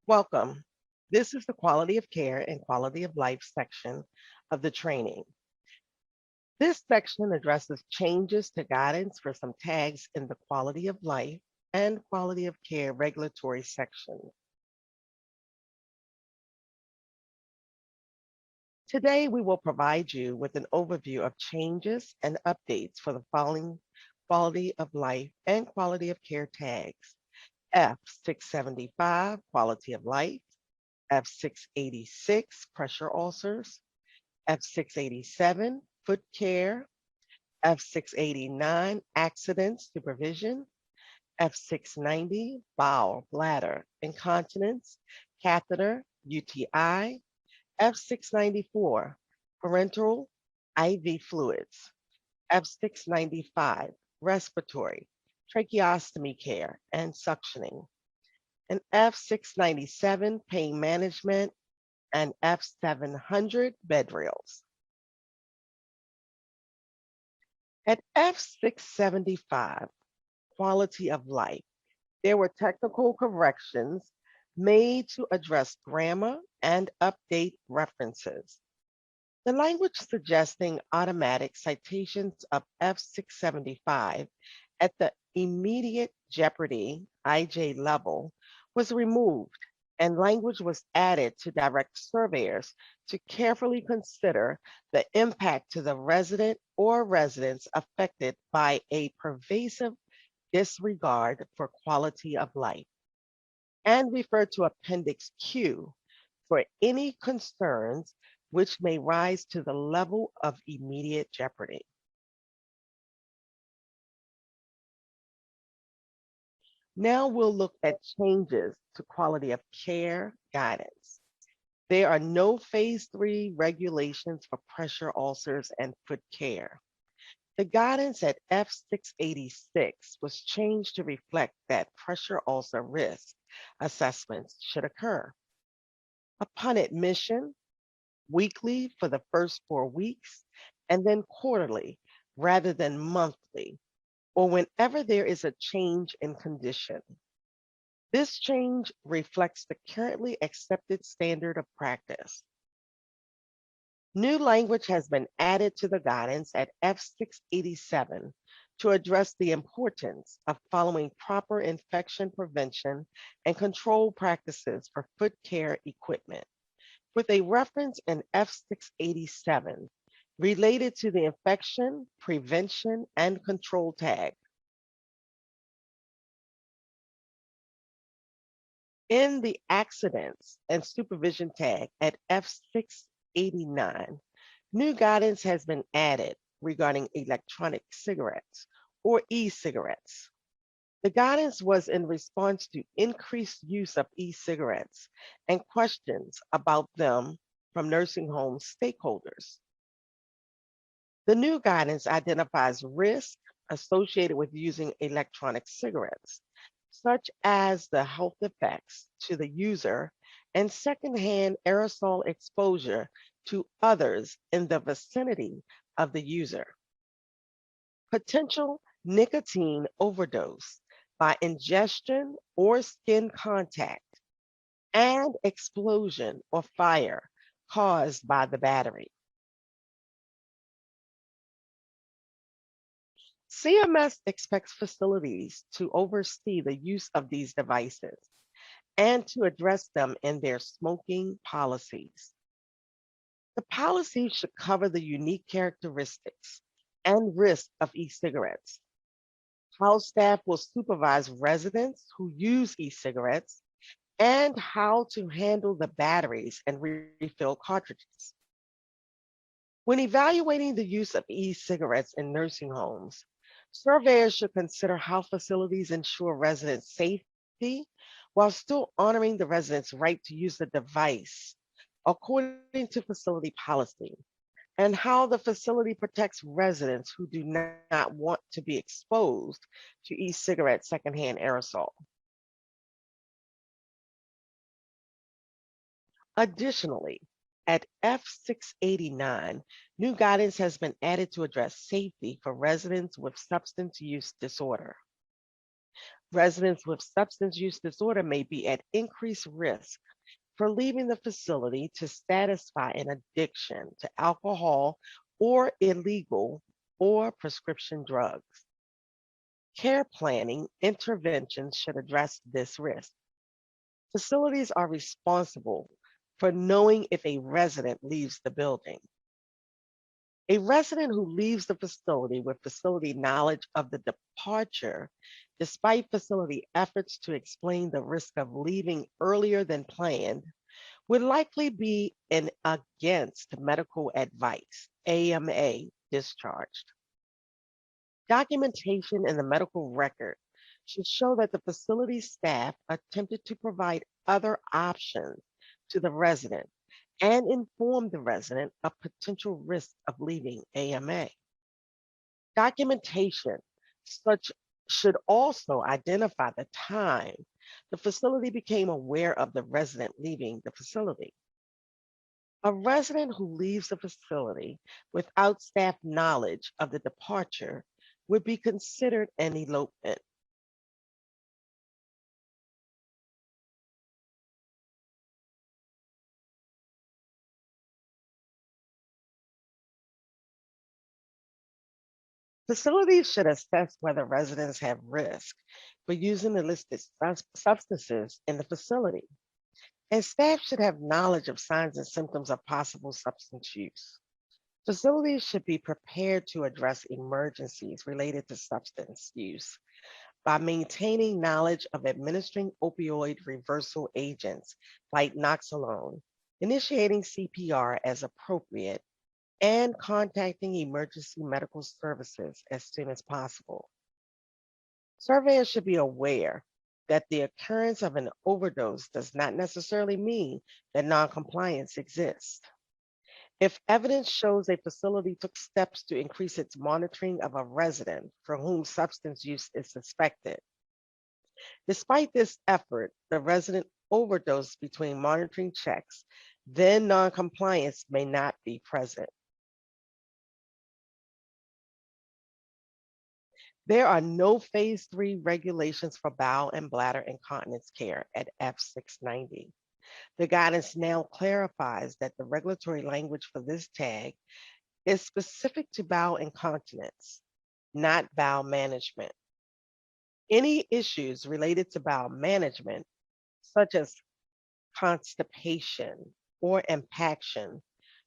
Welcome. This is the quality of care and quality of life section of the training. This section addresses changes to guidance for some tags in the quality of life and quality of care regulatory section. Today, we will provide you with an overview of changes and updates for the following quality of life and quality of care tags. F675, quality of life. F686, pressure ulcers. F687, foot care. F689, accidents, supervision. F690, bowel, bladder, incontinence, catheter, UTI. F694, parenteral, IV fluids. F695, respiratory, tracheostomy care and suctioning. And F697, pain management, and F700, Bedrails. At F675, quality of life, there were technical corrections made to address grammar and update references. The language suggesting automatic citations of F675 at the immediate jeopardy IJ level was removed, and language was added to direct surveyors to carefully consider the impact to the resident or residents affected by a pervasive disregard for quality of life, and refer to Appendix Q for any concerns which may rise to the level of immediate jeopardy. Now we'll look at changes to quality of care guidance. There are no phase 3 regulations for pressure ulcers and foot care. The guidance at F686 was changed to reflect that pressure ulcer risk assessments should occur upon admission, weekly for the first 4 weeks, and then quarterly rather than monthly, or whenever there is a change in condition. This change reflects the currently accepted standard of practice. New language has been added to the guidance at F687 to address the importance of following proper infection prevention and control practices for foot care equipment, with a reference in F687 related to the infection, prevention, and control tag. In the accidents and supervision tag at F689, new guidance has been added regarding electronic cigarettes or e-cigarettes. The guidance was in response to increased use of e-cigarettes and questions about them from nursing home stakeholders. The new guidance identifies risk associated with using electronic cigarettes, such as the health effects to the user and secondhand aerosol exposure to others in the vicinity of the user. Potential nicotine overdose by ingestion or skin contact, and explosion or fire caused by the battery. CMS expects facilities to oversee the use of these devices and to address them in their smoking policies. The policy should cover the unique characteristics and risk of e-cigarettes. House staff will supervise residents who use e-cigarettes and how to handle the batteries and refill cartridges. When evaluating the use of e-cigarettes in nursing homes, surveyors should consider how facilities ensure resident safety while still honoring the resident's right to use the device according to facility policy, and how the facility protects residents who do not want to be exposed to e-cigarette secondhand aerosol. Additionally, at F689, new guidance has been added to address safety for residents with substance use disorder. Residents with substance use disorder may be at increased risk for leaving the facility to satisfy an addiction to alcohol or illegal or prescription drugs. Care planning interventions should address this risk. Facilities are responsible for knowing if a resident leaves the building. A resident who leaves the facility with facility knowledge of the departure, despite facility efforts to explain the risk of leaving earlier than planned, would likely be an against medical advice, AMA, discharged. Documentation in the medical record should show that the facility staff attempted to provide other options to the resident and inform the resident of potential risks of leaving AMA. Documentation such should also identify the time the facility became aware of the resident leaving the facility. A resident who leaves the facility without staff knowledge of the departure would be considered an elopement. Facilities should assess whether residents have risk for using the listed substances in the facility, and staff should have knowledge of signs and symptoms of possible substance use. Facilities should be prepared to address emergencies related to substance use by maintaining knowledge of administering opioid reversal agents like Noxolone, initiating CPR as appropriate, and contacting emergency medical services as soon as possible. Surveyors should be aware that the occurrence of an overdose does not necessarily mean that noncompliance exists. If evidence shows a facility took steps to increase its monitoring of a resident for whom substance use is suspected, despite this effort, the resident overdosed between monitoring checks, then noncompliance may not be present. There are no phase 3 regulations for bowel and bladder incontinence care at F690. The guidance now clarifies that the regulatory language for this tag is specific to bowel incontinence, not bowel management. Any issues related to bowel management, such as constipation or impaction,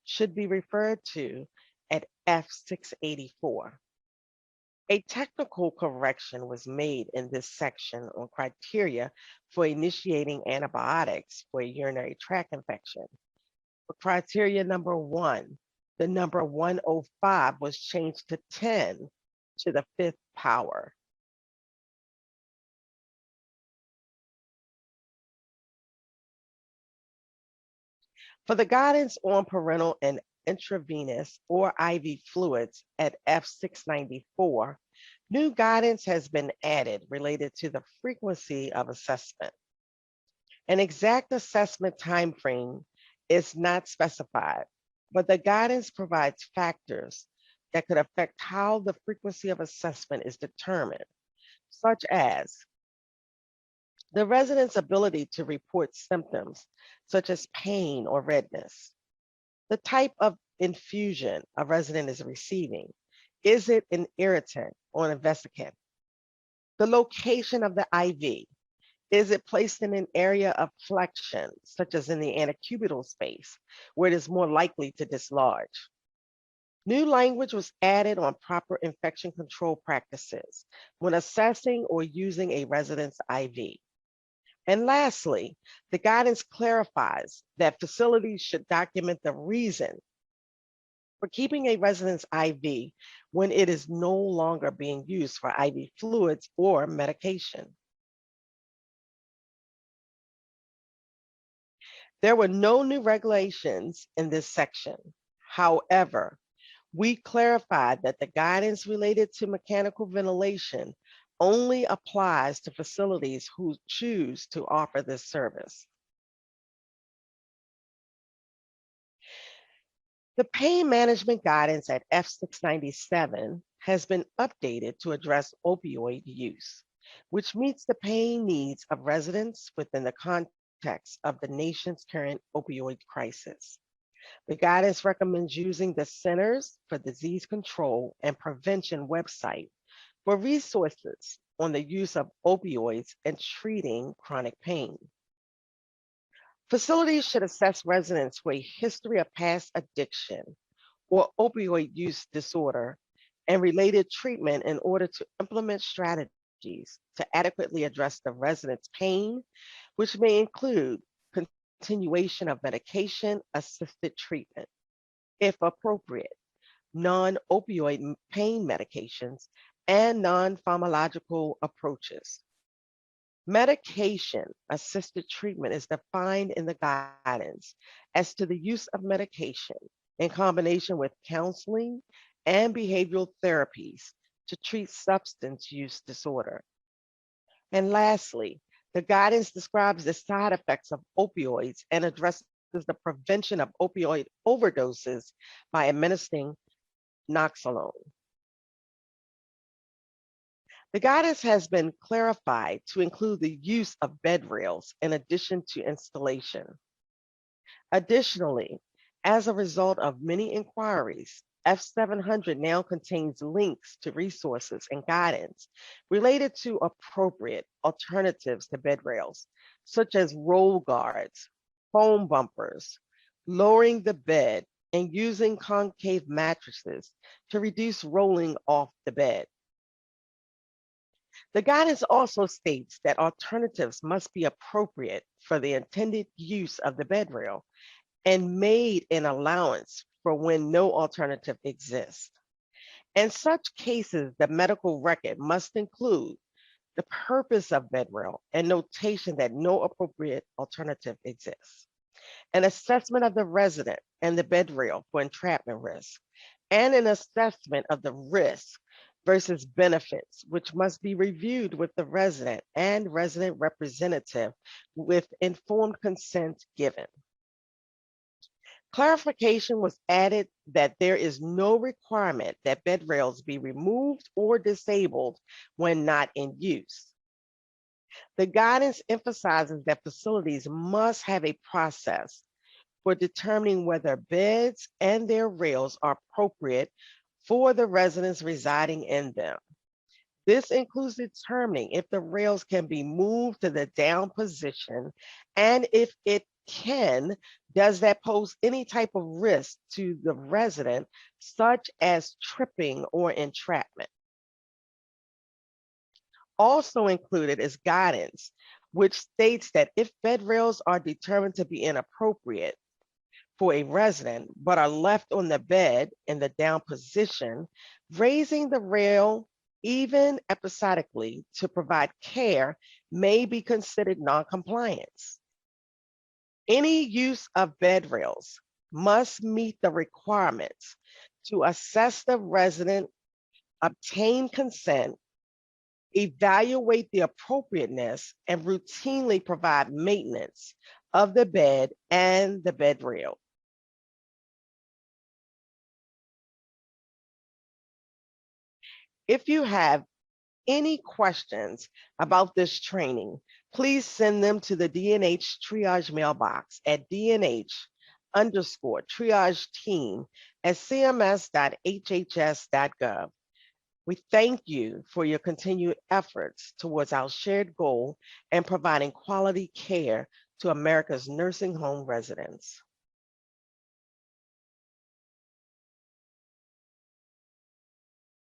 should be referred to at F684. A technical correction was made in this section on criteria for initiating antibiotics for a urinary tract infection. For criteria number 1, the number 105 was changed to 10 to the 5th power. For the guidance on parenteral and intravenous or IV fluids at F694, new guidance has been added related to the frequency of assessment. An exact assessment timeframe is not specified, but the guidance provides factors that could affect how the frequency of assessment is determined, such as the resident's ability to report symptoms such as pain or redness, the type of infusion a resident is receiving. Is it an irritant or an vesicant? The location of the IV. Is it placed in an area of flexion, such as in the antecubital space, where it is more likely to dislodge? New language was added on proper infection control practices when assessing or using a resident's IV. And lastly, the guidance clarifies that facilities should document the reason for keeping a resident's IV when it is no longer being used for IV fluids or medication. There were no new regulations in this section. However, we clarified that the guidance related to mechanical ventilation only applies to facilities who choose to offer this service. The pain management guidance at F697 has been updated to address opioid use. which meets the pain needs of residents within the context of the nation's current opioid crisis. The guidance recommends using the Centers for Disease Control and Prevention website for resources on the use of opioids and treating chronic pain. Facilities should assess residents with a history of past addiction or opioid use disorder and related treatment in order to implement strategies to adequately address the resident's pain, which may include continuation of medication assisted treatment, if appropriate, non opioid pain medications, and non pharmacological approaches. Medication assisted treatment is defined in the guidance as to the use of medication in combination with counseling and behavioral therapies to treat substance use disorder. And lastly, the guidance describes the side effects of opioids and addresses the prevention of opioid overdoses by administering naloxone. The guidance has been clarified to include the use of Bedrails in addition to installation. Additionally, as a result of many inquiries, F700 now contains links to resources and guidance related to appropriate alternatives to bed rails, such as roll guards, foam bumpers, lowering the bed, and using concave mattresses to reduce rolling off the bed. The guidance also states that alternatives must be appropriate for the intended use of the bed rail and made in allowance for when no alternative exists. In such cases, the medical record must include the purpose of bed rail and notation that no appropriate alternative exists, an assessment of the resident and the bed rail for entrapment risk, and an assessment of the risk versus benefits, which must be reviewed with the resident and resident representative with informed consent given. Clarification was added that there is no requirement that bed rails be removed or disabled when not in use. The guidance emphasizes that facilities must have a process for determining whether beds and their rails are appropriate for the residents residing in them. This includes determining if the rails can be moved to the down position, and if it can, does that pose any type of risk to the resident, such as tripping or entrapment? Also included is guidance, which states that if bed rails are determined to be inappropriate for a resident but are left on the bed in the down position, raising the rail even episodically to provide care may be considered noncompliance. Any use of bed rails must meet the requirements to assess the resident, obtain consent, evaluate the appropriateness, and routinely provide maintenance of the bed and the bed rail. If you have any questions about this training, please send them to the DNH triage mailbox at DNH_triage team@cms.hhs.gov. We thank you for your continued efforts towards our shared goal in providing quality care to America's nursing home residents.